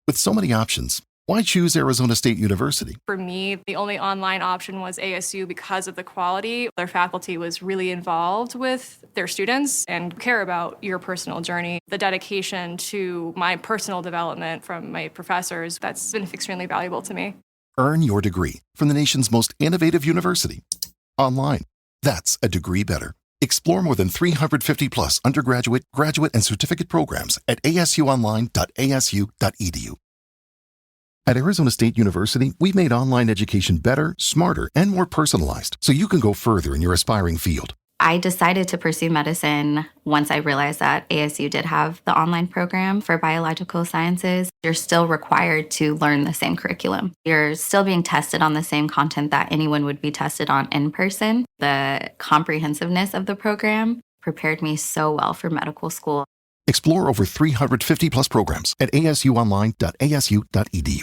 With so many options, why choose Arizona State University? For me, the only online option was ASU because of the quality. Their faculty was really involved with their students and care about your personal journey. The dedication to my personal development from my professors, that's been extremely valuable to me. Earn your degree from the nation's most innovative university. Online. That's a degree better. Explore more than 350 plus undergraduate, graduate, and certificate programs at asuonline.asu.edu. At Arizona State University, we've made online education better, smarter, and more personalized so you can go further in your aspiring field. I decided to pursue medicine once I realized that ASU did have the online program for biological sciences. You're still required to learn the same curriculum. You're still being tested on the same content that anyone would be tested on in person. The comprehensiveness of the program prepared me so well for medical school. Explore over 350 plus programs at asuonline.asu.edu.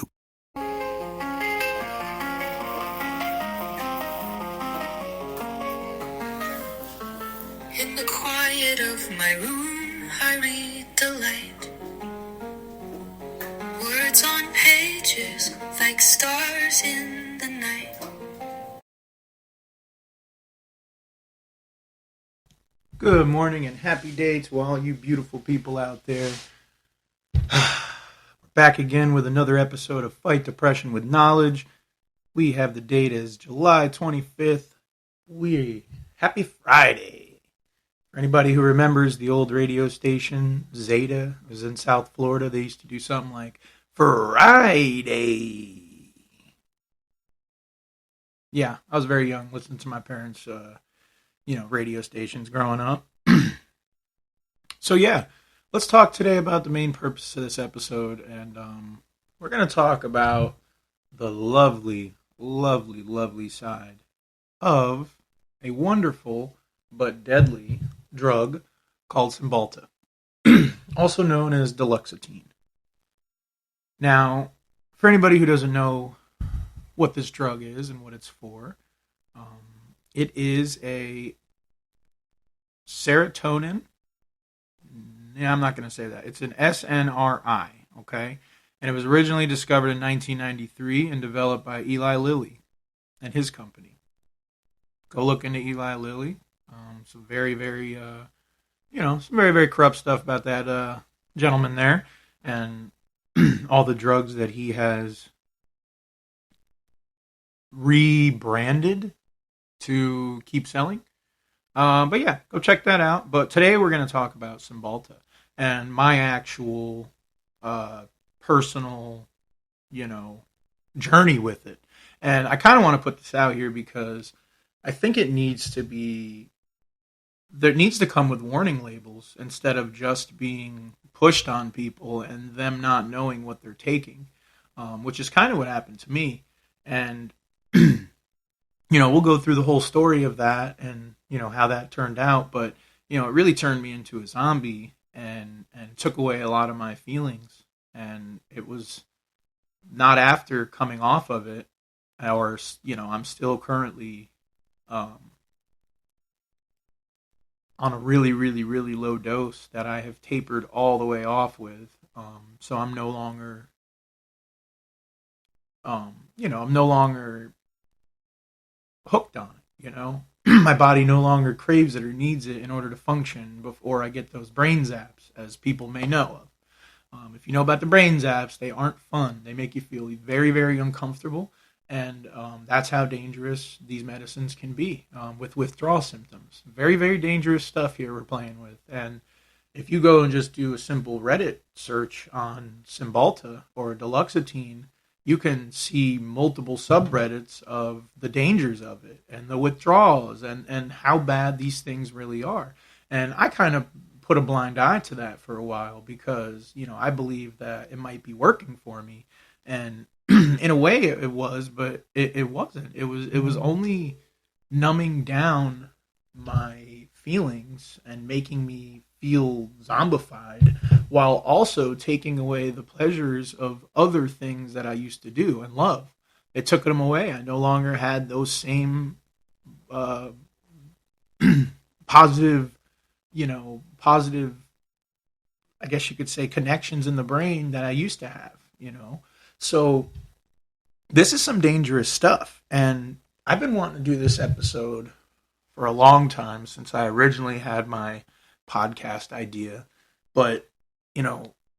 In the quiet of my room, I read the light. Words on pages like stars in the night. Good morning and happy day to all you beautiful people out there. We're back again with another episode of Fight Depression with Knowledge. We have the date as July 25th. Happy Friday. For anybody who remembers the old radio station, Zeta, it was in South Florida. They used to do something like Friday. Yeah, I was very young, listening to my parents' radio stations growing up. So yeah, let's talk today about the main purpose of this episode, and we're going to talk about the lovely, lovely, lovely side of a wonderful but deadly drug called Cymbalta, also known as duloxetine. Now, for anybody who doesn't know what this drug is and what it's for, it is a serotonin. Yeah, I'm not going to say that. It's an SNRI, okay? And it was originally discovered in 1993 and developed by Eli Lilly and his company. Go look into Eli Lilly. Some very, very, some very, very corrupt stuff about that gentleman there, and all the drugs that he has rebranded to keep selling. But yeah, go check that out. But today we're going to talk about Cymbalta and my actual personal, journey with it. And I kind of want to put this out here because I think it needs to be, there needs to come with warning labels instead of just being pushed on people and them not knowing what they're taking, which is kind of what happened to me. And, we'll go through the whole story of that and, how that turned out. But, it really turned me into a zombie and took away a lot of my feelings. And it was not after coming off of it, or, I'm still currently on a really, really, really low dose that I have tapered all the way off with. So I'm no longer, I'm no longer hooked on it, My body no longer craves it or needs it in order to function before I get those brain zaps, as people may know of. If you know about the brain zaps, they aren't fun. They make you feel very, very uncomfortable. And that's how dangerous these medicines can be with withdrawal symptoms. Very, very dangerous stuff here we're playing with. And if you go and just do a simple Reddit search on Cymbalta or duloxetine, you can see multiple subreddits of the dangers of it and the withdrawals and how bad these things really are. And I kind of put a blind eye to that for a while because, I believe that it might be working for me. And in a way it was, but it wasn't. It was only numbing down my feelings and making me feel zombified while also taking away the pleasures of other things that I used to do and love. It took them away. I no longer had those same positive, I guess you could say, connections in the brain that I used to have. you know? So this is some dangerous stuff. And I've been wanting to do this episode for a long time since I originally had my podcast idea. But,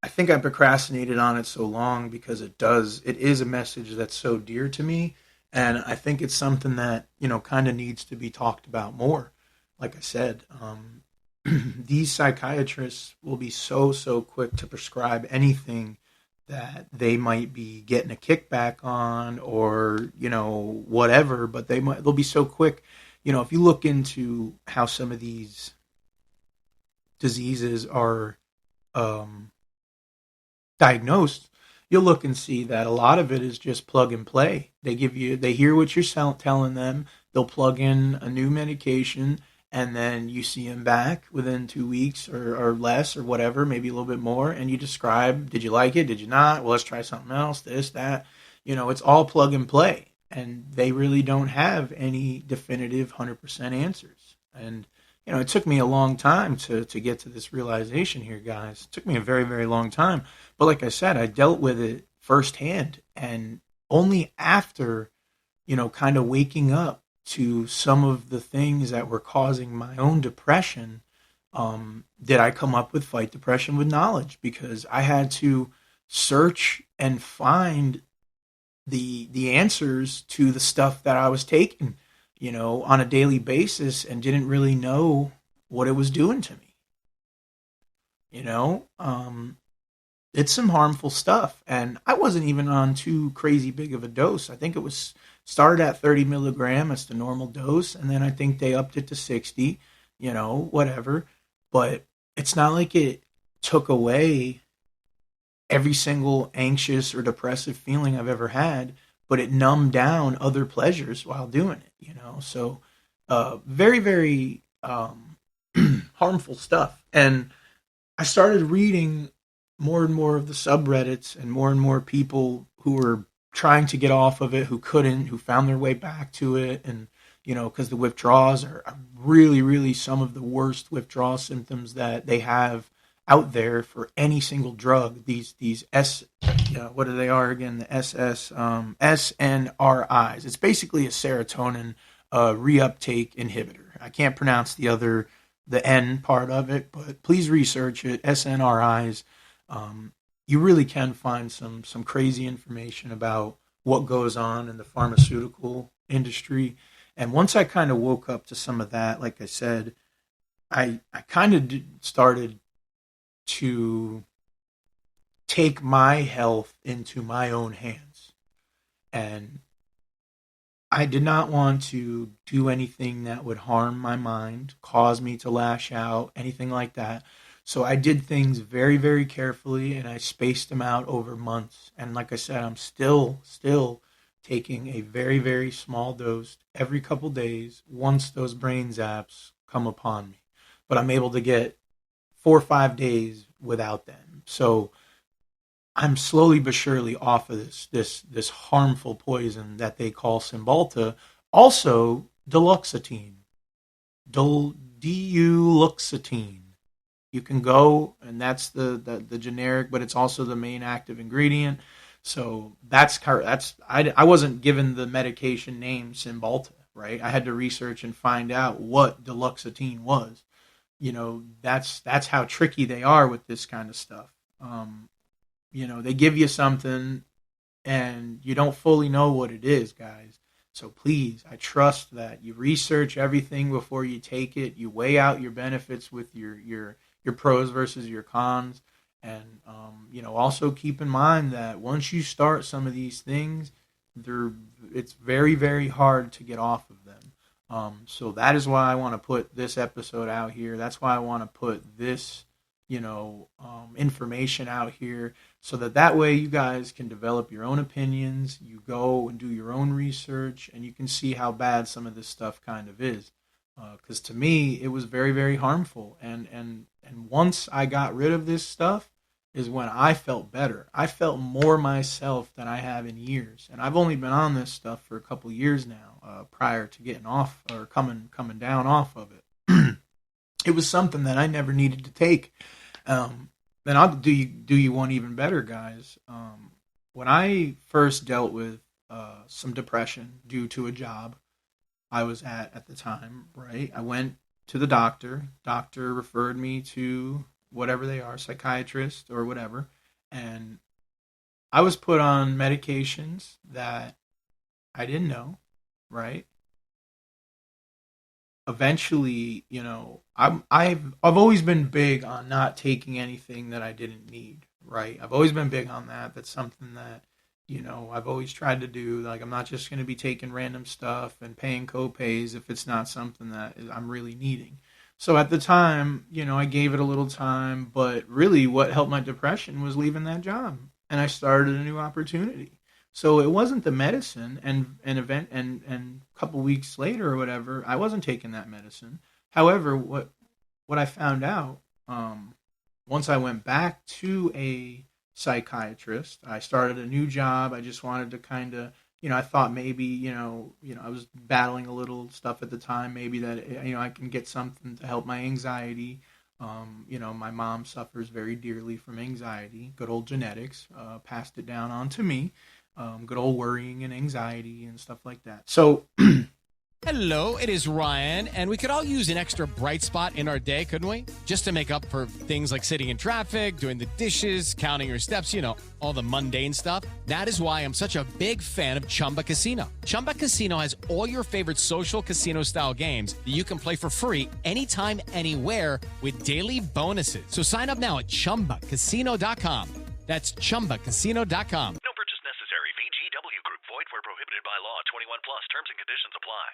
I think I procrastinated on it so long because it is a message that's so dear to me. And I think it's something that, kind of needs to be talked about more. Like I said, these psychiatrists will be so quick to prescribe anything that they might be getting a kickback on or, whatever, but they'll be so quick. If you look into how some of these diseases are diagnosed, you'll look and see that a lot of it is just plug and play. They hear what you're telling them, they'll plug in a new medication, and then you see them back within 2 weeks or less or whatever, maybe a little bit more, and you describe, did you like it, did you not, well, let's try something else, this, that. It's all plug and play, and they really don't have any definitive 100% answers. And it took me a long time to get to this realization here, guys. It took me a very, very long time. But like I said, I dealt with it firsthand. And only after, kind of waking up to some of the things that were causing my own depression, did I come up with Fight Depression with Knowledge. Because I had to search and find the answers to the stuff that I was taking, on a daily basis and didn't really know what it was doing to me. It's some harmful stuff. And I wasn't even on too crazy big of a dose. I think it was started at 30 milligram. It's the normal dose. And then I think they upped it to 60, whatever. But it's not like it took away every single anxious or depressive feeling I've ever had, but it numbed down other pleasures while doing it, So very, very harmful stuff. And I started reading more and more of the subreddits and more people who were trying to get off of it, who couldn't, who found their way back to it. And, because the withdrawals are really, really some of the worst withdrawal symptoms that they have out there for any single drug. These what are they are again? The SNRIs. It's basically a serotonin reuptake inhibitor. I can't pronounce the N part of it, but please research it. SNRIs. You really can find some crazy information about what goes on in the pharmaceutical industry. And once I kind of woke up to some of that, like I said, I kind of started to take my health into my own hands. And I did not want to do anything that would harm my mind, cause me to lash out, anything like that. So I did things very, very carefully, and I spaced them out over months. And like I said, I'm still taking a very, very small dose every couple days once those brain zaps come upon me. But I'm able to get 4 or 5 days without them. So I'm slowly but surely off of this harmful poison that they call Cymbalta. Also, duloxetine. Duloxetine. You can go, and that's the generic, but it's also the main active ingredient. So I wasn't given the medication name Cymbalta, right? I had to research and find out what duloxetine was. That's how tricky they are with this kind of stuff. They give you something and you don't fully know what it is, guys. So please, I trust that you research everything before you take it. You weigh out your benefits with your pros versus your cons. And, also keep in mind that once you start some of these things, it's very, very hard to get off of them. So that is why I want to put this episode out here. That's why I want to put this, information out here so that way you guys can develop your own opinions. You go and do your own research, and you can see how bad some of this stuff kind of is. Because to me, it was very, very harmful. And once I got rid of this stuff is when I felt better. I felt more myself than I have in years. And I've only been on this stuff for a couple years now, prior to getting off or coming down off of it. It was something that I never needed to take. Then I'll do you one even better, guys. when I first dealt with some depression due to a job I was at the time, right? I went to the doctor. Doctor referred me to whatever they are, psychiatrist or whatever, and I was put on medications that I didn't know, right? Eventually, I've always been big on not taking anything that I didn't need, right? I've always been big on that. That's something that, I've always tried to do. Like, I'm not just going to be taking random stuff and paying co-pays if it's not something that I'm really needing. So at the time, I gave it a little time, but really what helped my depression was leaving that job, and I started a new opportunity. So it wasn't the medicine, and an event, and a couple weeks later or whatever, I wasn't taking that medicine. However, what I found out, once I went back to a psychiatrist, I started a new job. I just wanted to kind of, I thought maybe, I was battling a little stuff at the time, maybe that, I can get something to help my anxiety. My mom suffers very dearly from anxiety. Good old genetics, passed it down onto me. Good old worrying and anxiety and stuff like that. So, Hello, it is Ryan, and we could all use an extra bright spot in our day, couldn't we? Just to make up for things like sitting in traffic, doing the dishes, counting your steps, all the mundane stuff. That is why I'm such a big fan of Chumba Casino. Chumba Casino has all your favorite social casino-style games that you can play for free anytime, anywhere with daily bonuses. So sign up now at ChumbaCasino.com. That's ChumbaCasino.com. No purchase necessary. VGW Group. Void where prohibited by law. 21 plus. Terms and conditions apply.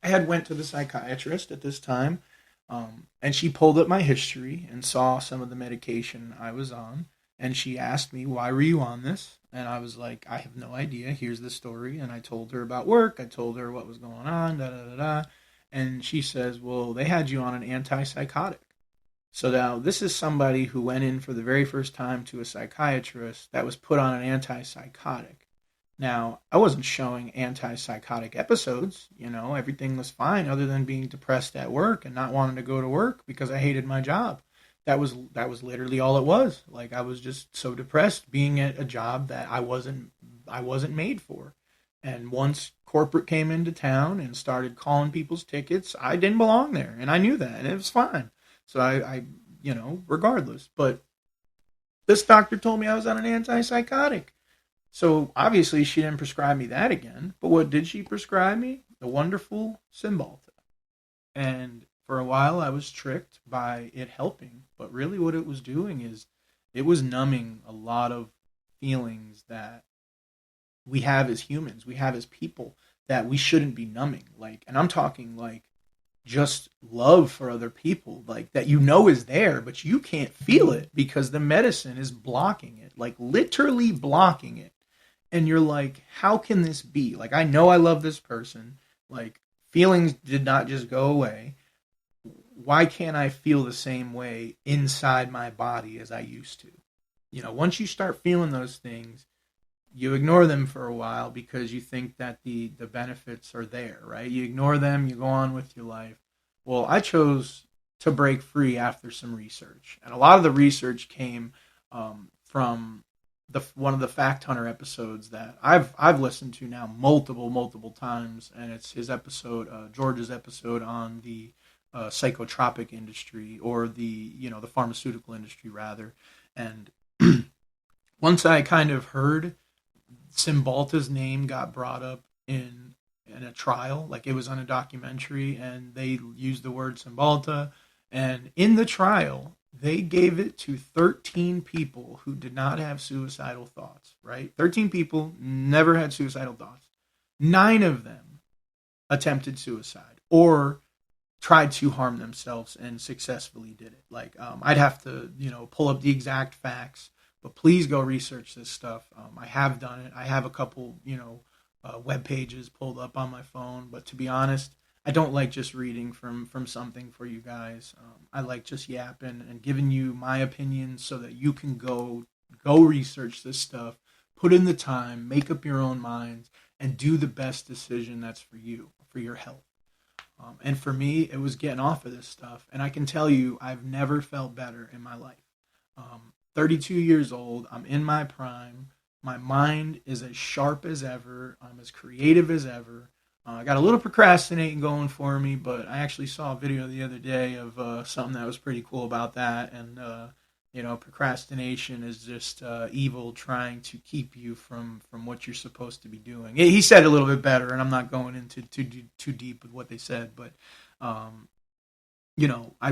I had went to the psychiatrist at this time, and she pulled up my history and saw some of the medication I was on, and she asked me, why were you on this? And I was like, I have no idea. Here's the story. And I told her about work. I told her what was going on, da-da-da-da. And she says, well, they had you on an antipsychotic. So now this is somebody who went in for the very first time to a psychiatrist that was put on an antipsychotic. Now, I wasn't showing antipsychotic episodes, everything was fine other than being depressed at work and not wanting to go to work because I hated my job. That was literally all it was. Like, I was just so depressed being at a job that I wasn't made for. And once corporate came into town and started calling people's tickets, I didn't belong there, and I knew that, and it was fine. So I regardless, but this doctor told me I was on an antipsychotic. So obviously she didn't prescribe me that again. But what did she prescribe me? The wonderful Cymbalta. And for a while I was tricked by it helping. But really what it was doing is it was numbing a lot of feelings that we have as humans, we have as people that we shouldn't be numbing. Like, and I'm talking like just love for other people, like that is there, but you can't feel it because the medicine is blocking it, like literally blocking it. And you're like, how can this be? Like, I know I love this person. Like, feelings did not just go away. Why can't I feel the same way inside my body as I used to? Once you start feeling those things, you ignore them for a while because you think that the benefits are there, right? You ignore them, you go on with your life. Well, I chose to break free after some research. And a lot of the research came from one of the Fact Hunter episodes that I've listened to now multiple times, and it's his episode, George's episode on the psychotropic industry, or the pharmaceutical industry rather. And once I kind of heard Cymbalta's name got brought up in a trial, like it was on a documentary, and they used the word Cymbalta, and in the trial they gave it to 13 people who did not have suicidal thoughts, right? 13 people never had suicidal thoughts. 9 of them attempted suicide or tried to harm themselves and successfully did it. Like, I'd have to, pull up the exact facts, but please go research this stuff. I have done it. I have a couple, web pages pulled up on my phone, but to be honest, I don't like just reading from something for you guys. I like just yapping and giving you my opinion so that you can go research this stuff, put in the time, make up your own minds, and do the best decision that's for you, for your health. And for me, it was getting off of this stuff. And I can tell you, I've never felt better in my life. 32 years old, I'm in my prime. My mind is as sharp as ever. I'm as creative as ever. I got a little procrastinating going for me, but I actually saw a video the other day of something that was pretty cool about that. And, procrastination is just evil trying to keep you from what you're supposed to be doing. He said it a little bit better, and I'm not going into too deep with what they said, but, I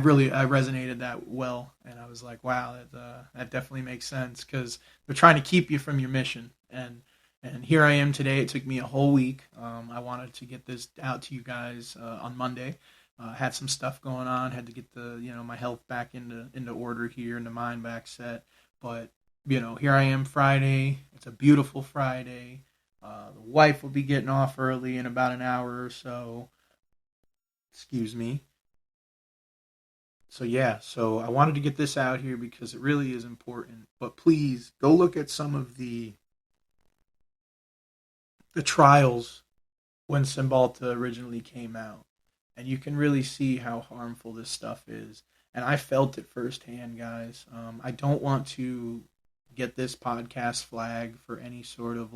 resonated that well. And I was like, wow, that definitely makes sense, because they're trying to keep you from your mission. And here I am today. It took me a whole week. I wanted to get this out to you guys on Monday. Had some stuff going on. Had to get my health back into order here and the mind back set. But here I am Friday. It's a beautiful Friday. The wife will be getting off early in about an hour or so. Excuse me. So I wanted to get this out here because it really is important. But please go look at some of the trials when Cymbalta originally came out, and you can really see how harmful this stuff is. And I felt it firsthand, guys. I don't want to get this podcast flagged for any sort of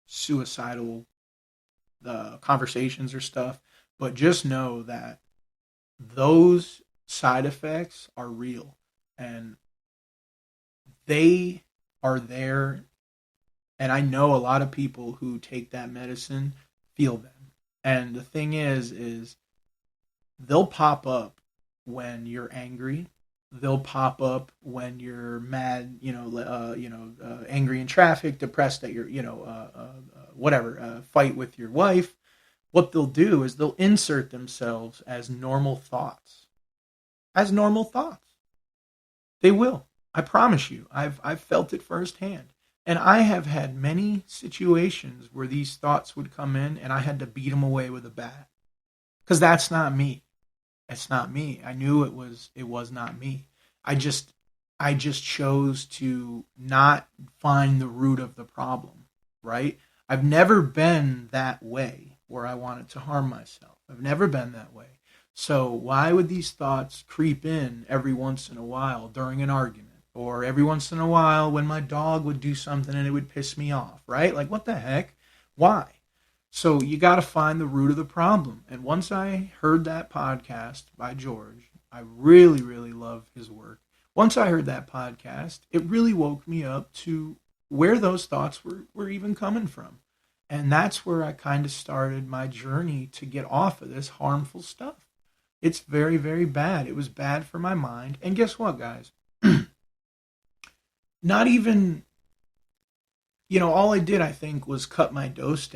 suicidal conversations or stuff, but just know that those side effects are real, and they are there. And I know a lot of people who take that medicine feel them. And the thing is they'll pop up when you're angry. They'll pop up when you're mad, angry in traffic, depressed at your, fight with your wife. What they'll do is they'll insert themselves as normal thoughts. As normal thoughts. They will. I promise you. I've felt it firsthand. And I have had many situations where these thoughts would come in and I had to beat them away with a bat. Because that's not me. It's not me. I knew it was not me. I just chose to not find the root of the problem, right? I've never been that way where I wanted to harm myself. I've never been that way. So why would these thoughts creep in every once in a while during an argument? Or every once in a while when my dog would do something and it would piss me off, right? Like, what the heck? Why? So you got to find the root of the problem. And once I heard that podcast by George, I really, really love his work. Once I heard that podcast, it really woke me up to where those thoughts were even coming from. And that's where I kind of started my journey to get off of this harmful stuff. It's very, very bad. It was bad for my mind. And guess what, guys? Not even, all I did, I think, was cut my dose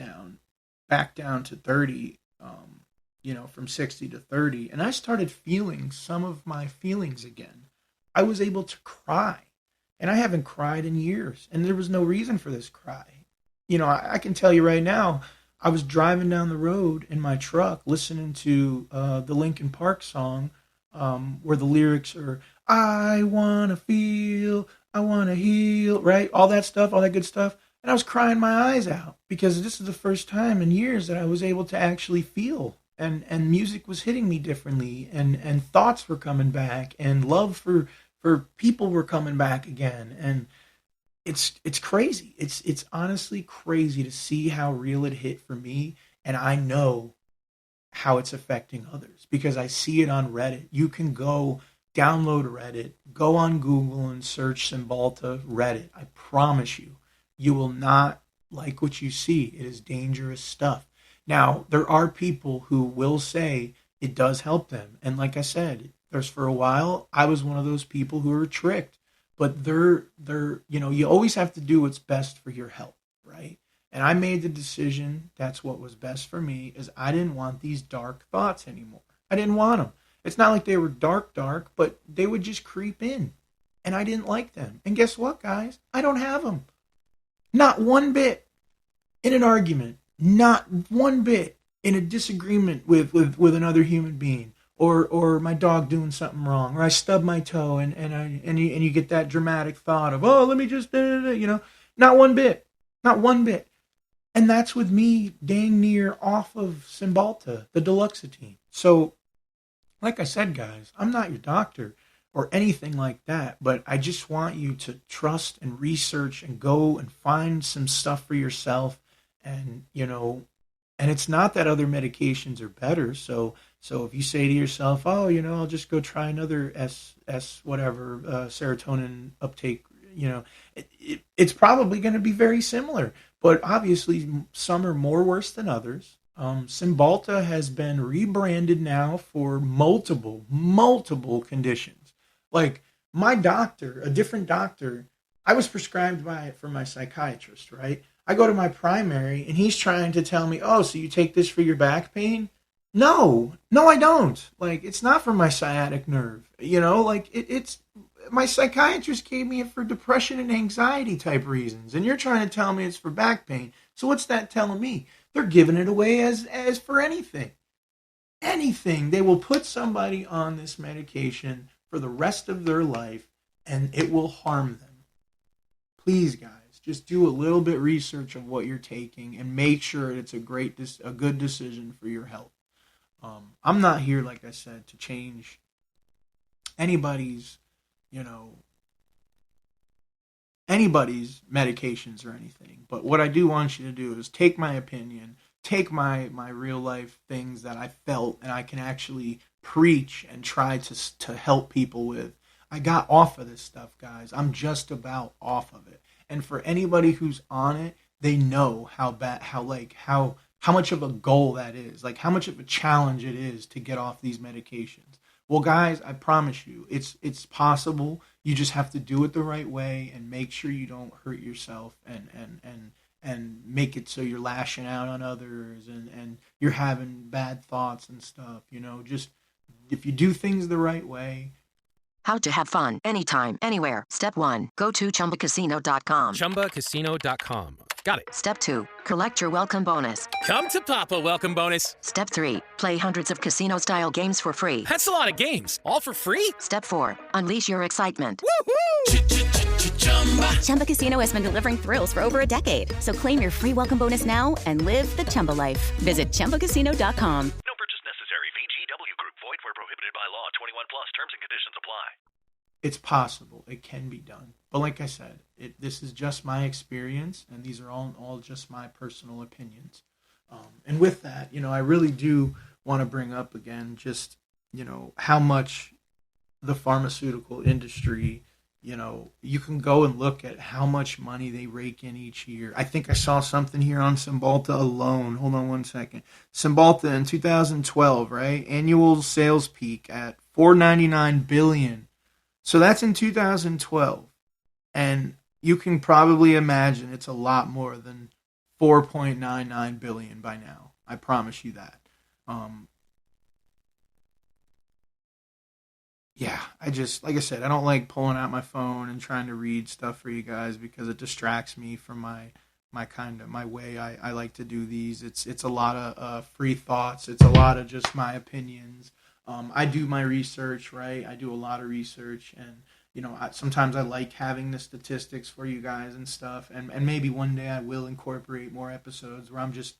back down to 30, from 60 to 30. And I started feeling some of my feelings again. I was able to cry. And I haven't cried in years. And there was no reason for this cry. I can tell you right now, I was driving down the road in my truck listening to the Linkin Park song where the lyrics are, I want to feel, I want to heal, right? All that stuff, all that good stuff. And I was crying my eyes out because this is the first time in years that I was able to actually feel. And music was hitting me differently. And thoughts were coming back. And love for people were coming back again. And it's crazy. It's honestly crazy to see how real it hit for me. And I know how it's affecting others because I see it on Reddit. You can go download Reddit, go on Google and search Cymbalta Reddit. I promise you, you will not like what you see. It is dangerous stuff. Now, there are people who will say it does help them. And like I said, for a while, I was one of those people who were tricked. But you always have to do what's best for your health, right? And I made the decision that's what was best for me is I didn't want these dark thoughts anymore. I didn't want them. It's not like they were dark, but they would just creep in. And I didn't like them. And guess what, guys? I don't have them. Not one bit in an argument. Not one bit in a disagreement with another human being. Or my dog doing something wrong. Or I stub my toe and you get that dramatic thought of, oh, let me just, not one bit. Not one bit. And that's with me dang near off of Cymbalta, the Deluxetine. So, like I said, guys, I'm not your doctor. or anything like that. But I just want you to trust and research and go and find some stuff for yourself. And, and it's not that other medications are better. So if you say to yourself, oh, I'll just go try another serotonin uptake, it's probably going to be very similar. But obviously, some are more worse than others. Cymbalta has been rebranded now for multiple conditions. Like my doctor, a different doctor, I was prescribed for my psychiatrist, right? I go to my primary and he's trying to tell me, oh, so you take this for your back pain? No, I don't. Like, it's not for my sciatic nerve. It's my psychiatrist gave me it for depression and anxiety type reasons. And you're trying to tell me it's for back pain. So what's that telling me? They're giving it away as for anything. Anything. They will put somebody on this medication for the rest of their life and it will harm them. Please, guys, just do a little bit research of what you're taking and make sure it's a good decision for your health. I'm not here, like I said, to change anybody's medications or anything. But what I do want you to do is take my opinion, take my real life things that I felt and I can actually preach and try to help people with. I got off of this stuff, guys. I'm just about off of it. And for anybody who's on it, they know how much of a goal that is, like how much of a challenge it is to get off these medications. Well, guys, I promise you, it's possible. You just have to do it the right way and make sure you don't hurt yourself and make it so you're lashing out on others and you're having bad thoughts and stuff. Just if you do things the right way. How to have fun anytime, anywhere. Step 1. Go to ChumbaCasino.com. ChumbaCasino.com. Got it. Step 2. Collect your welcome bonus. Come to Papa welcome bonus. Step 3. Play hundreds of casino-style games for free. That's a lot of games. All for free? Step 4. Unleash your excitement. Woohoo! Chumba Casino has been delivering thrills for over a decade. So claim your free welcome bonus now and live the Chumba life. Visit ChumbaCasino.com. No purchase necessary. VGW Group. Void where prohibited by law. 21 plus. Terms and conditions apply. It's possible. It can be done. But like I said, this is just my experience, and these are all just my personal opinions. And with that, I really do want to bring up again just, how much the pharmaceutical industry, you can go and look at how much money they rake in each year. I think I saw something here on Cymbalta alone. Hold on one second. Cymbalta in 2012, right? Annual sales peak at $499 billion. So that's in 2012. And you can probably imagine it's a lot more than $4.99 billion by now. I promise you that. Like I said, I don't like pulling out my phone and trying to read stuff for you guys because it distracts me from my way I like to do these. It's a lot of free thoughts. It's a lot of just my opinions. I do my research, right? I do a lot of research, and sometimes I like having the statistics for you guys and stuff, and maybe one day I will incorporate more episodes where I'm just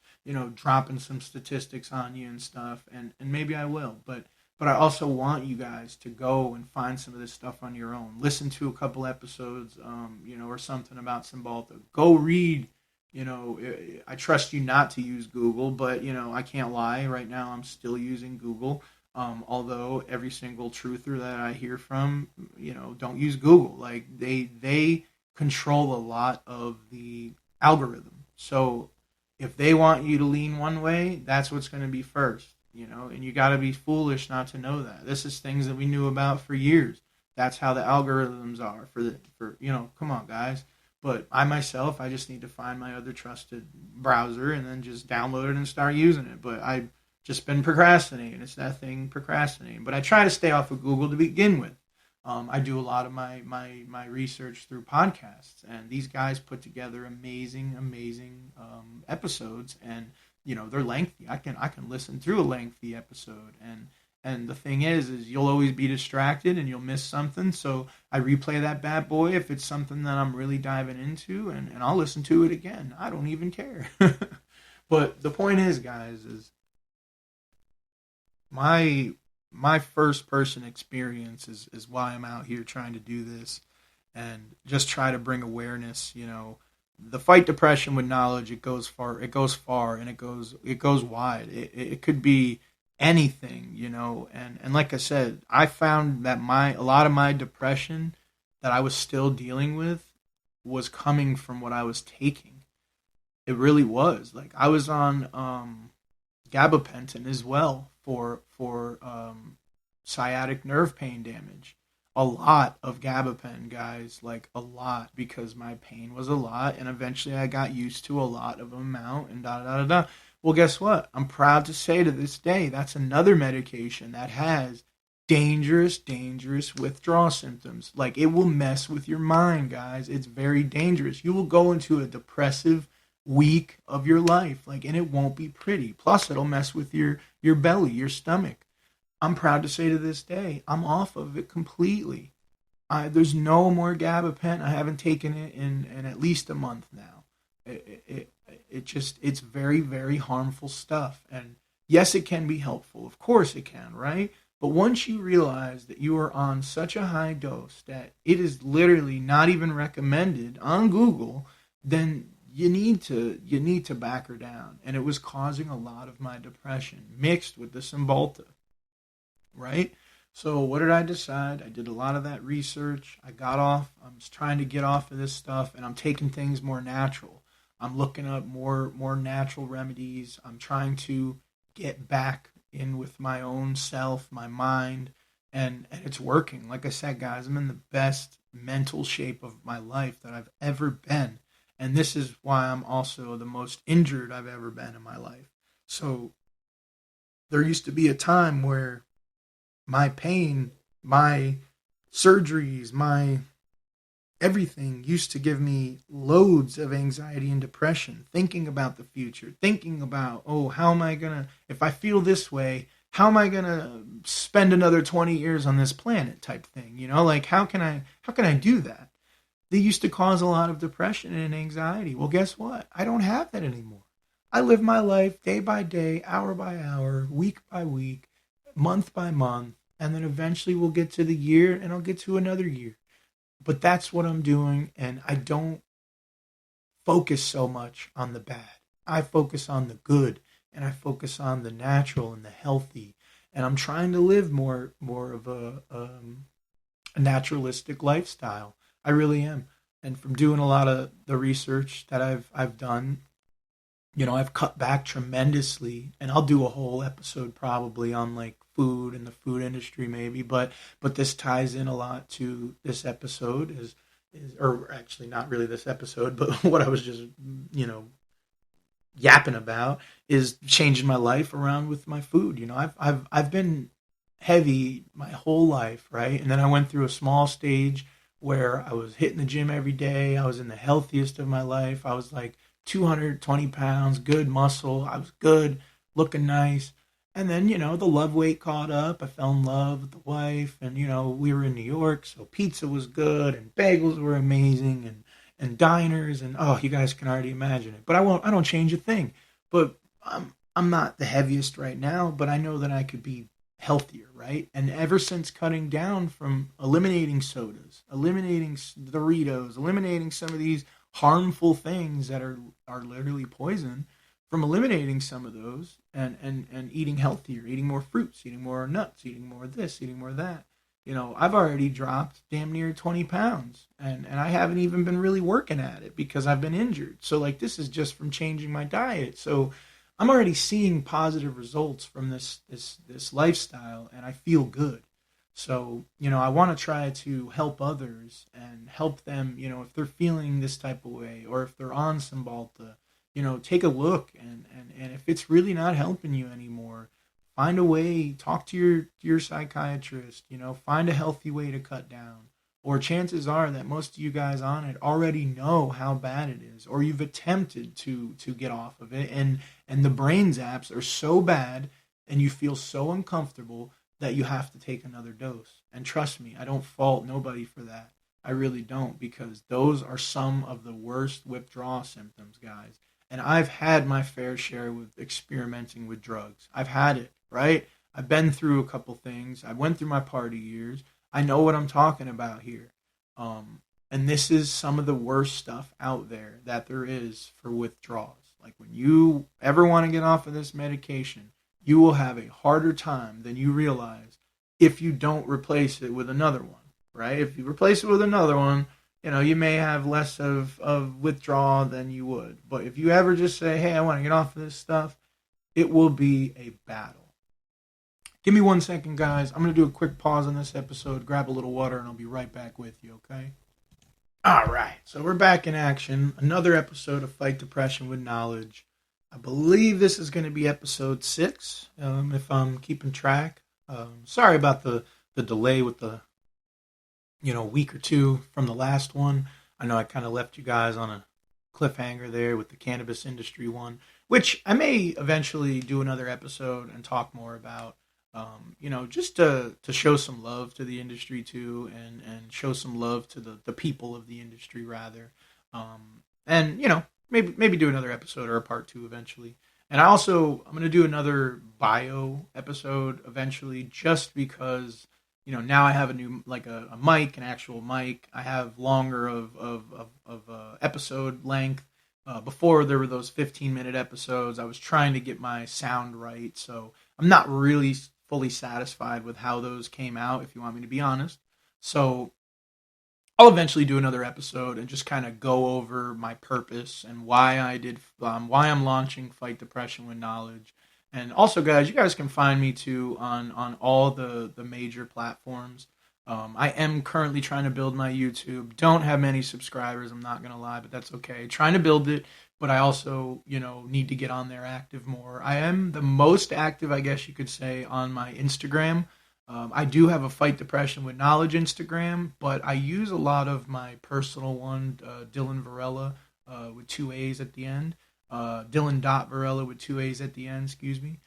dropping some statistics on you and stuff, and maybe I will, but I also want you guys to go and find some of this stuff on your own. Listen to a couple episodes, or something about Cymbalta. Go read. I trust you not to use Google, but I can't lie. Right now, I'm still using Google. Although every single truther that I hear from, don't use Google. Like they control a lot of the algorithm. So if they want you to lean one way, that's what's going to be first, and you got to be foolish not to know that. This is things that we knew about for years. That's how the algorithms are come on, guys. But I myself, I just need to find my other trusted browser and then just download it and start using it. But I just been procrastinating. It's that thing, procrastinating. But I try to stay off of Google to begin with. I do a lot of my research through podcasts, and these guys put together amazing episodes, and they're lengthy. I can listen through a lengthy episode, and the thing is you'll always be distracted and you'll miss something. So I replay that bad boy if it's something that I'm really diving into, and I'll listen to it again. I don't even care. But the point is, guys, is my my first person experience is why I'm out here trying to do this and just try to bring awareness. The fight depression with knowledge, it goes far, and it goes wide. It could be anything, and like I said, I found that a lot of my depression that I was still dealing with was coming from what I was taking. It really was. Like, I was on gabapentin as well for sciatic nerve pain damage. A lot of gabapentin, guys, like a lot, because my pain was a lot, and eventually I got used to a lot of amount, and da da da da. Well, guess what? I'm proud to say to this day that's another medication that has dangerous withdrawal symptoms. Like, it will mess with your mind, guys. It's very dangerous. You will go into a depressive week of your life, like, and it won't be pretty. Plus, it'll mess with your belly, your stomach. I'm proud to say to this day, I'm off of it completely. There's no more gabapentin. I haven't taken it in at least a month now. It's very, very harmful stuff. And yes, it can be helpful. Of course it can, right? But once you realize that you are on such a high dose that it is literally not even recommended on Google, then you need to back her down. And it was causing a lot of my depression mixed with the Cymbalta. Right? So what did I decide? I did a lot of that research. I got off. I'm just trying to get off of this stuff, and I'm taking things more natural. I'm looking up more natural remedies. I'm trying to get back in with my own self, my mind, and it's working. Like I said, guys, I'm in the best mental shape of my life that I've ever been. And this is why I'm also the most injured I've ever been in my life. So there used to be a time where my pain, my surgeries, my everything used to give me loads of anxiety and depression, thinking about the future, thinking about, how am I going to, if I feel this way, how am I going to spend another 20 years on this planet type thing? Like, how can I do that? They used to cause a lot of depression and anxiety. Well, guess what? I don't have that anymore. I live my life day by day, hour by hour, week by week, month by month, and then eventually we'll get to the year and I'll get to another year. But that's what I'm doing, and I don't focus so much on the bad. I focus on the good, and I focus on the natural and the healthy, and I'm trying to live more of a naturalistic lifestyle. I really am. And from doing a lot of the research that I've done, I've cut back tremendously, and I'll do a whole episode probably on like food and the food industry maybe, but this ties in a lot to this episode is or actually not really this episode, but what I was just, yapping about is changing my life around with my food. I've been heavy my whole life, right? And then I went through a small stage where I was hitting the gym every day. I was in the healthiest of my life. I was like 220 pounds, good muscle. I was good, looking nice. And then, the love weight caught up. I fell in love with the wife, and, we were in New York, so pizza was good, and bagels were amazing, and diners, and, you guys can already imagine it. But I don't change a thing. But I'm not the heaviest right now, but I know that I could be healthier, right? And ever since cutting down from eliminating sodas, eliminating Doritos, eliminating some of these harmful things that are literally poison, from eliminating some of those and eating healthier, eating more fruits, eating more nuts, eating more of this, eating more of that. I've already dropped damn near 20 pounds, and I haven't even been really working at it because I've been injured. So, like, this is just from changing my diet. So I'm already seeing positive results from this lifestyle, and I feel good. So, I want to try to help others and help them, if they're feeling this type of way or if they're on Cymbalta, take a look, and if it's really not helping you anymore, find a way, talk to your psychiatrist, find a healthy way to cut down. Or chances are that most of you guys on it already know how bad it is, or you've attempted to get off of it, and the brain zaps are so bad and you feel so uncomfortable that you have to take another dose. And trust me, I don't fault nobody for that. I really don't, because those are some of the worst withdrawal symptoms, guys. And I've had my fair share with experimenting with drugs. I've had it, right? I've been through a couple things. I went through my party years. I know what I'm talking about here. And this is some of the worst stuff out there that there is for withdrawals. Like when you ever want to get off of this medication, you will have a harder time than you realize if you don't replace it with another one, right? If you replace it with another one, you may have less of withdrawal than you would. But if you ever just say, hey, I want to get off of this stuff, it will be a battle. Give me 1 second, guys. I'm going to do a quick pause on this episode, grab a little water, and I'll be right back with you, okay? All right, so we're back in action. Another episode of Fight Depression with Knowledge. I believe this is going to be episode 6, if I'm keeping track. Sorry about the delay with the week or two from the last one. I know I kind of left you guys on a cliffhanger there with the cannabis industry one, which I may eventually do another episode and talk more about. Just to show some love to the industry too, and show some love to the people of the industry rather. Maybe do another episode or a part 2 eventually. And I'm going to do another bio episode eventually, just because, now I have a new, like a mic, an actual mic. I have longer of episode length. Before there were those 15-minute episodes, I was trying to get my sound right. So I'm not really fully satisfied with how those came out, if you want me to be honest. So I'll eventually do another episode and just kind of go over my purpose and why I'm launching Fight Depression with Knowledge. And also, guys, you guys can find me too on all the major platforms. I am currently trying to build my YouTube. Don't have many subscribers, I'm not going to lie, but that's okay. Trying to build it, but I also, need to get on there active more. I am the most active, I guess you could say, on my Instagram. I do have a Fight Depression with Knowledge Instagram, but I use a lot of my personal one, Dylan Varela, with 2 A's at the end. Dylan.Varela with 2 A's at the end, excuse me.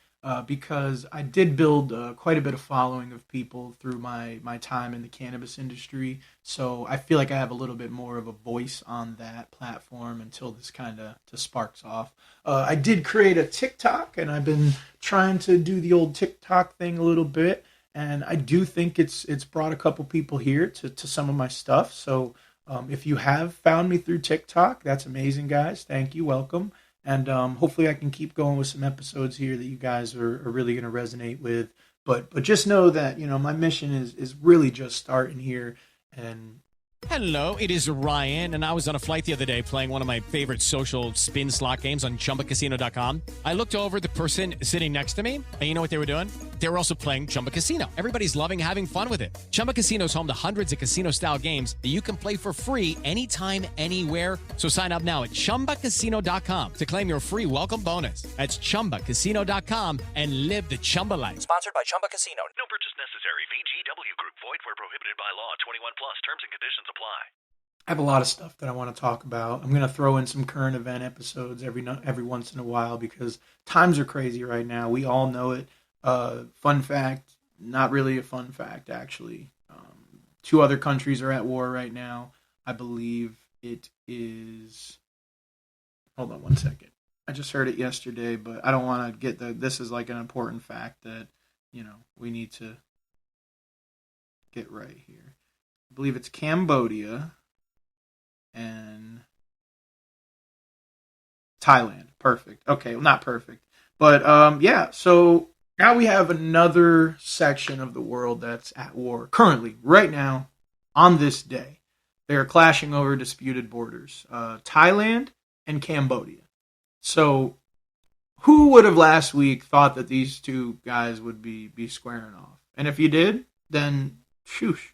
Because I did build quite a bit of following of people through my time in the cannabis industry. So I feel like I have a little bit more of a voice on that platform until this kind of sparks off. I did create a TikTok, and I've been trying to do the old TikTok thing a little bit. And I do think it's brought a couple people here to some of my stuff. So if you have found me through TikTok, that's amazing, guys. Thank you. Welcome. And hopefully I can keep going with some episodes here that you guys are really going to resonate with. But just know that, my mission is really just starting here. And Hello, it is Ryan, and I was on a flight the other day playing one of my favorite social spin slot games on ChumbaCasino.com. I looked over at the person sitting next to me, and you know what they were doing? They were also playing Chumba Casino. Everybody's loving having fun with it. Chumba Casino is home to hundreds of casino-style games that you can play for free anytime, anywhere. So sign up now at ChumbaCasino.com to claim your free welcome bonus. That's ChumbaCasino.com and live the Chumba life. Sponsored by Chumba Casino. No purchase necessary. VGW Group. Void where prohibited by law. 21 plus. Terms and conditions apply. I have a lot of stuff that I want to talk about. I'm going to throw in some current event episodes every once in a while because times are crazy right now. We all know it. Fun fact, not really a fun fact, actually. 2 other countries are at war right now. I believe it is... Hold on 1 second. I just heard it yesterday, but I don't want to get this is like an important fact that, we need to get right here. I believe it's Cambodia and Thailand. Perfect. Okay, well, not perfect. But, yeah, so now we have another section of the world that's at war. Currently, right now, on this day, they are clashing over disputed borders. Thailand and Cambodia. So, who would have last week thought that these two guys would be squaring off? And if you did, then, shoosh,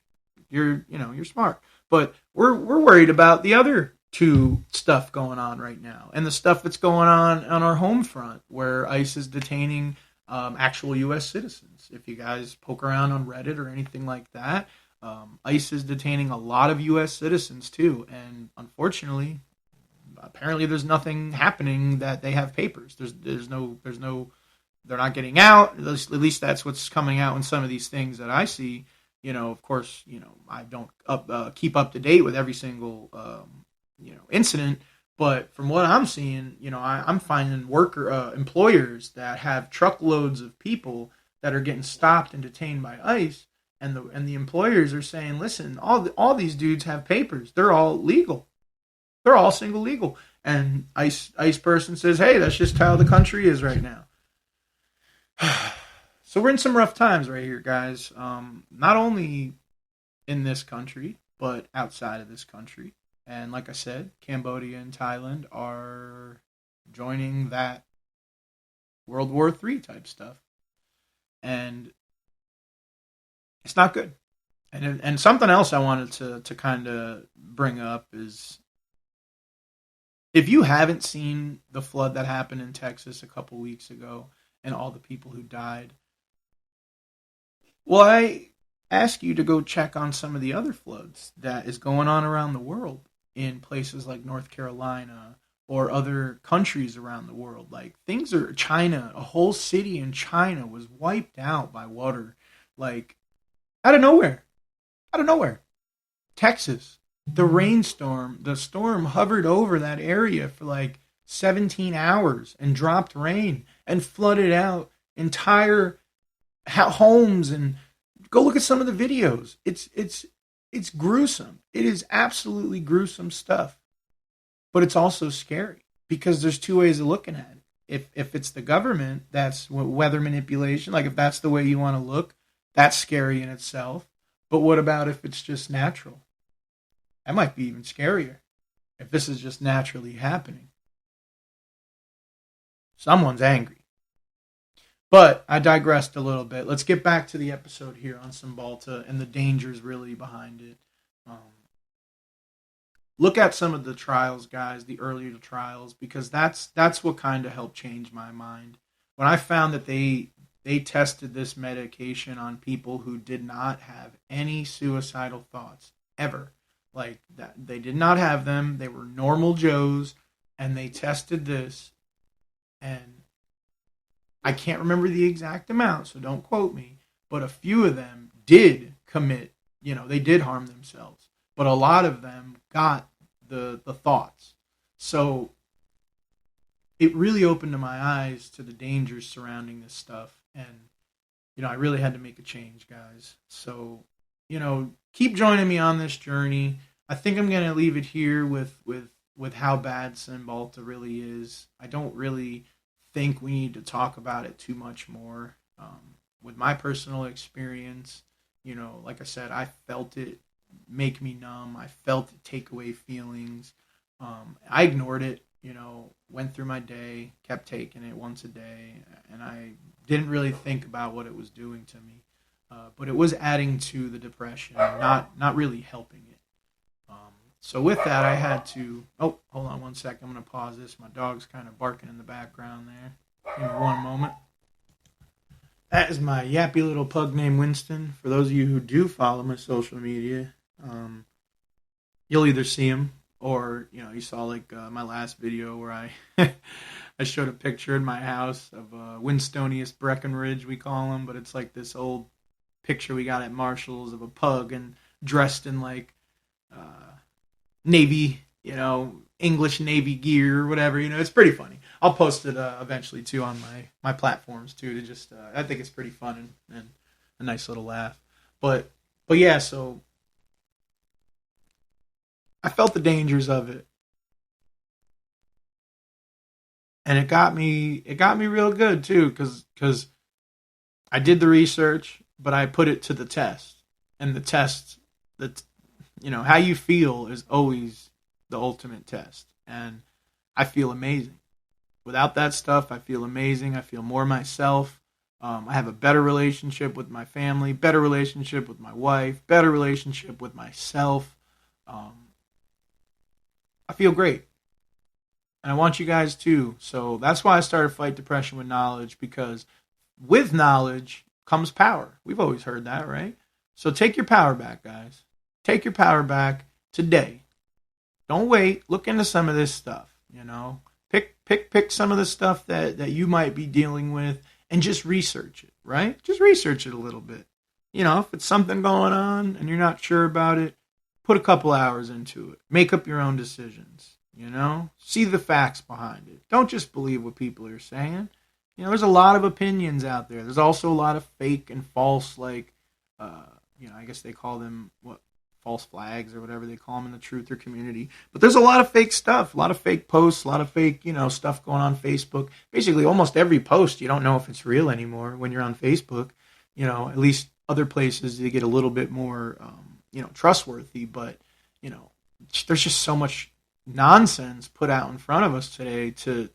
you're smart. But we're worried about the other 2 stuff going on right now, and the stuff that's going on our home front, where ICE is detaining actual U.S. citizens. If you guys poke around on Reddit or anything like that, ICE is detaining a lot of U.S. citizens too, and unfortunately, apparently there's nothing happening that they have papers. There's no. They're not getting out. At least that's what's coming out in some of these things that I see. Of course, I don't keep up to date with every single, incident. But from what I'm seeing, I'm finding employers that have truckloads of people that are getting stopped and detained by ICE, and the employers are saying, listen, all these dudes have papers. They're all legal. They're all single legal. And ICE person says, hey, that's just how the country is right now. So we're in some rough times right here, guys. Not only in this country, but outside of this country. And like I said, Cambodia and Thailand are joining that World War III type stuff. And it's not good. And something else I wanted to kind of bring up is, if you haven't seen the flood that happened in Texas a couple weeks ago and all the people who died, well, I ask you to go check on some of the other floods that is going on around the world in places like North Carolina or other countries around the world. Like, things are, China, a whole city in China was wiped out by water, like, out of nowhere. Texas, the storm hovered over that area for like 17 hours and dropped rain and flooded out entire homes. And go look at some of the videos. It's gruesome. It is absolutely gruesome stuff. But it's also scary, because there's two ways of looking at it. If it's the government, that's weather manipulation. Like, if that's the way you want to look, that's scary in itself. But what about if it's just natural? That might be even scarier, if this is just naturally happening. Someone's angry. But I digressed a little bit. Let's get back to the episode here on Cymbalta and the dangers really behind it. Look at some of the trials, guys, the earlier trials, because that's what kind of helped change my mind. When I found that they tested this medication on people who did not have any suicidal thoughts ever. Like, that, they did not have them. They were normal Joes, and they tested this, and I can't remember the exact amount, so don't quote me, but a few of them did commit, they did harm themselves. But a lot of them got the thoughts. So it really opened my eyes to the dangers surrounding this stuff. And, I really had to make a change, guys. So, keep joining me on this journey. I think I'm going to leave it here with how bad Cymbalta really is. I don't really think we need to talk about it too much more. With my personal experience, like I said, I felt it make me numb. I felt it take away feelings. I ignored it, went through my day, kept taking it once a day, and I didn't really think about what it was doing to me. But it was adding to the depression, not really helping it. So with that, I had to... Oh, hold on one second. I'm going to pause this. My dog's kind of barking in the background there. Give me one moment. That is my yappy little pug named Winston. For those of you who do follow my social media, you'll either see him or, you saw like my last video where I I showed a picture in my house of Winstonius Breckenridge, we call him, but it's like this old picture we got at Marshall's of a pug and dressed in like Navy, English Navy gear or whatever. It's pretty funny. I'll post it eventually too on my platforms too, to just I think it's pretty fun and a nice little laugh. But yeah, so I felt the dangers of it. And it got me real good too, because I did the research, but I put it to the test. And the test, how you feel is always the ultimate test. And I feel amazing. Without that stuff, I feel amazing. I feel more myself. I have a better relationship with my family, better relationship with my wife, better relationship with myself. I feel great. And I want you guys too. So that's why I started Fight Depression with Knowledge, because with knowledge comes power. We've always heard that, right? So take your power back, guys. Take your power back today. Don't wait. Look into some of this stuff, Pick some of the stuff that you might be dealing with and just research it, right? Just research it a little bit. If it's something going on and you're not sure about it, put a couple hours into it. Make up your own decisions, see the facts behind it. Don't just believe what people are saying. there's a lot of opinions out there. There's also a lot of fake and false, like, I guess they call them, false flags or whatever they call them in the truther community. But there's a lot of fake stuff, a lot of fake posts, a lot of fake, stuff going on Facebook. Basically, almost every post, you don't know if it's real anymore when you're on Facebook. At least other places, they get a little bit more, trustworthy. But, there's just so much nonsense put out in front of us today to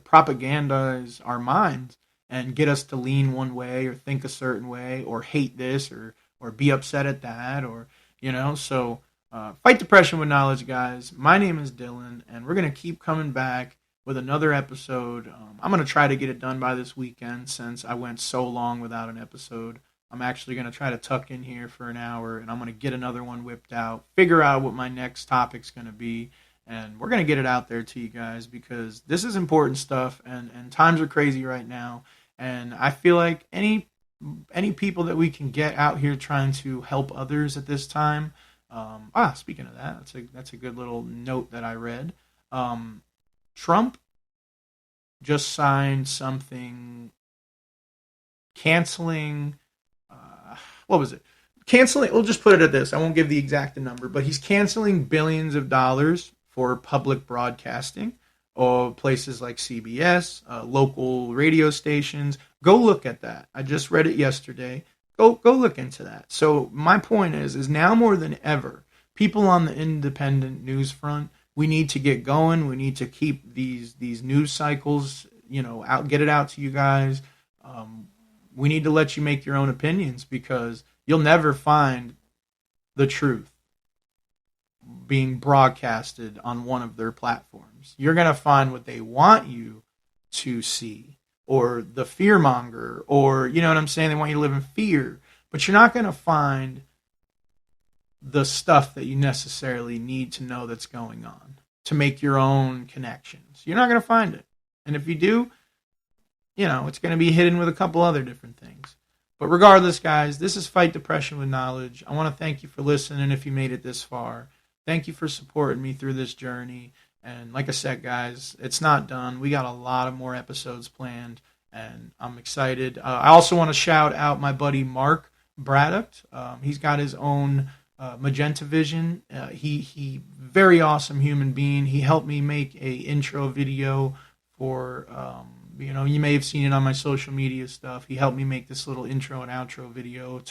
propagandize our minds and get us to lean one way or think a certain way or hate this or be upset at that or, so fight depression with knowledge, guys. My name is Dylan, and we're going to keep coming back with another episode. I'm going to try to get it done by this weekend since I went so long without an episode. I'm actually going to try to tuck in here for an hour, and I'm going to get another one whipped out, figure out what my next topic's going to be, and we're going to get it out there to you guys because this is important stuff, and times are crazy right now, and I feel like any people that we can get out here trying to help others at this time. Speaking of that, that's a good little note that I read. Trump just signed something canceling. What was it? Canceling. We'll just put it at this. I won't give the exact number, but he's canceling billions of dollars for public broadcasting. Or places like CBS, local radio stations. Go look at that. I just read it yesterday. Go look into that. So my point is now more than ever, people on the independent news front, we need to get going. We need to keep these news cycles, out, get it out to you guys. We need to let you make your own opinions because you'll never find the truth being broadcasted on one of their platforms. You're going to find what they want you to see, or the fearmonger, or, you know what I'm saying? They want you to live in fear, but you're not going to find the stuff that you necessarily need to know that's going on to make your own connections. You're not going to find it. And if you do, it's going to be hidden with a couple other different things. But regardless, guys, this is Fight Depression with Knowledge. I want to thank you for listening if you made it this far. Thank you for supporting me through this journey. And like I said, guys, it's not done. We got a lot of more episodes planned, and I'm excited. I also want to shout out my buddy Mark Braddock. He's got his own Magenta Vision. He very awesome human being. He helped me make a intro video for, you may have seen it on my social media stuff. He helped me make this little intro and outro video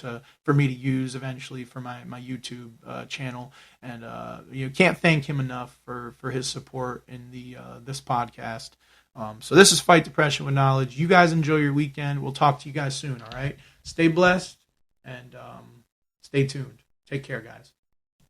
for me to use eventually for my YouTube channel. And you can't thank him enough for his support in this podcast. So this is Fight Depression with Knowledge. You guys enjoy your weekend. We'll talk to you guys soon, all right? Stay blessed and stay tuned. Take care, guys.